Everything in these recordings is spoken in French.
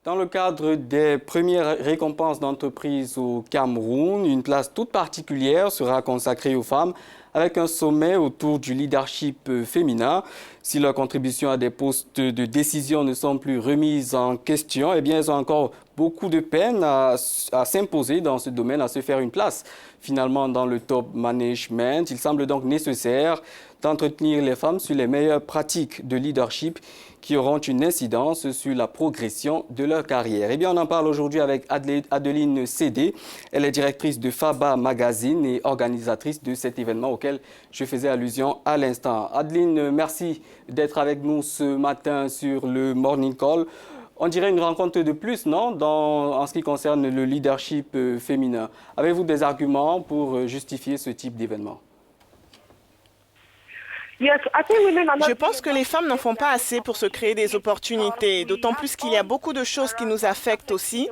Dans le cadre des premières récompenses d'entreprise au Cameroun, une place toute particulière sera consacrée aux femmes avec un sommet autour du leadership féminin. Si leurs contributions à des postes de décision ne sont plus remises en question, eh bien, elles ont encore beaucoup de peine à s'imposer dans ce domaine, à se faire une place. Finalement, dans le top management, il semble donc nécessaire d'entretenir les femmes sur les meilleures pratiques de leadership qui auront une incidence sur la progression de leur carrière. Eh bien, on en parle aujourd'hui avec Adeline Cédé. Elle est directrice de FABA Magazine et organisatrice de cet événement auquel je faisais allusion à l'instant. Adeline, merci d'être avec nous ce matin sur le Morning Call. On dirait une rencontre de plus, non, en ce qui concerne le leadership féminin. Avez-vous des arguments pour justifier ce type d'événement? Je pense que les femmes n'en font pas assez pour se créer des opportunités, d'autant plus qu'il y a beaucoup de choses qui nous affectent aussi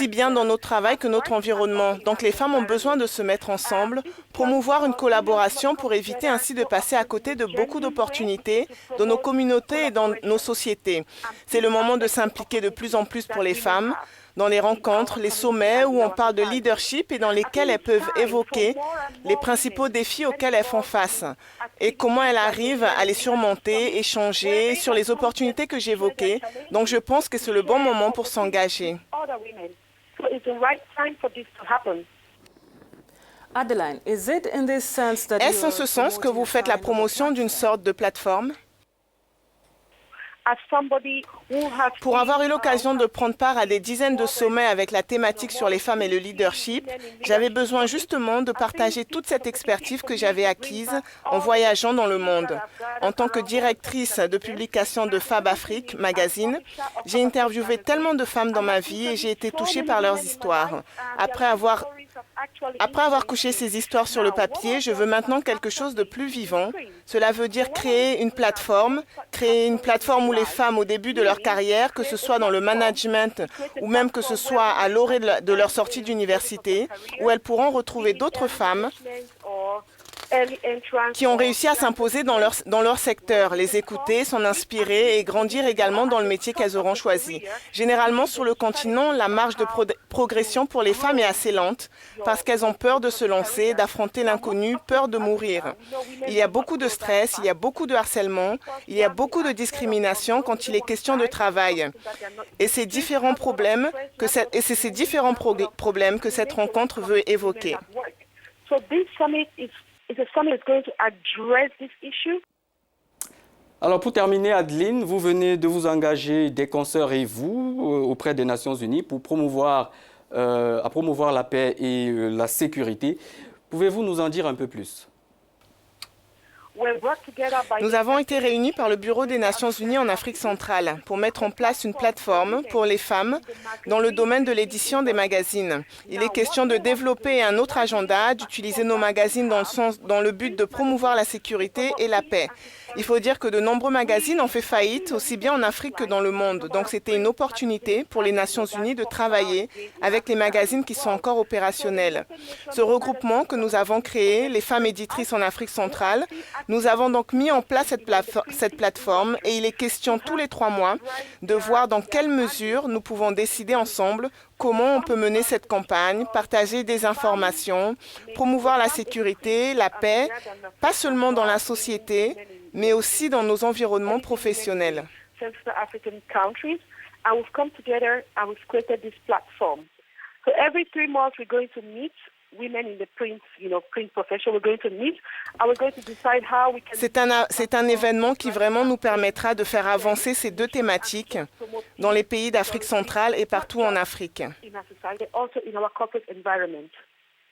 bien dans notre travail que notre environnement. Donc les femmes ont besoin de se mettre ensemble, promouvoir une collaboration pour éviter ainsi de passer à côté de beaucoup d'opportunités dans nos communautés et dans nos sociétés. C'est le moment de s'impliquer de plus en plus pour les femmes, dans les rencontres, les sommets où on parle de leadership et dans lesquels elles peuvent évoquer les principaux défis auxquels elles font face et comment elles arrivent à les surmonter, échanger sur les opportunités que j'évoquais. Donc je pense que c'est le bon moment pour s'engager. Est-ce en ce sens que vous faites la promotion d'une sorte de plateforme? Pour avoir eu l'occasion de prendre part à des dizaines de sommets avec la thématique sur les femmes et le leadership, j'avais besoin justement de partager toute cette expertise que j'avais acquise en voyageant dans le monde. En tant que directrice de publication de Fab Afrique Magazine, j'ai interviewé tellement de femmes dans ma vie et j'ai été touchée par leurs histoires. Après avoir couché ces histoires sur le papier, je veux maintenant quelque chose de plus vivant. Cela veut dire créer une plateforme où les femmes au début de leur carrière, que ce soit dans le management ou même que ce soit à l'orée de leur sortie d'université, où elles pourront retrouver d'autres femmes qui ont réussi à s'imposer dans leur secteur, les écouter, s'en inspirer et grandir également dans le métier qu'elles auront choisi. Généralement, sur le continent, la marge de progression pour les femmes est assez lente parce qu'elles ont peur de se lancer, d'affronter l'inconnu, peur de mourir. Il y a beaucoup de stress, il y a beaucoup de harcèlement, il y a beaucoup de discrimination quand il est question de travail. Et c'est ces différents problèmes que cette rencontre veut évoquer. Alors pour terminer, Adeline, vous venez de vous engager, des consoeurs et vous, auprès des Nations Unies pour promouvoir la paix et la sécurité. Pouvez-vous nous en dire un peu plus? Nous avons été réunis par le Bureau des Nations Unies en Afrique centrale pour mettre en place une plateforme pour les femmes dans le domaine de l'édition des magazines. Il est question de développer un autre agenda, d'utiliser nos magazines dans le but de promouvoir la sécurité et la paix. Il faut dire que de nombreux magazines ont fait faillite, aussi bien en Afrique que dans le monde. Donc c'était une opportunité pour les Nations Unies de travailler avec les magazines qui sont encore opérationnels. Ce regroupement que nous avons créé, les femmes éditrices en Afrique centrale, nous avons donc mis en place cette plateforme et il est question tous les 3 mois de voir dans quelle mesure nous pouvons décider ensemble comment on peut mener cette campagne, partager des informations, promouvoir la sécurité, la paix, pas seulement dans la société, mais aussi dans nos environnements professionnels. C'est un événement qui vraiment nous permettra de faire avancer ces 2 thématiques dans les pays d'Afrique centrale et partout en Afrique.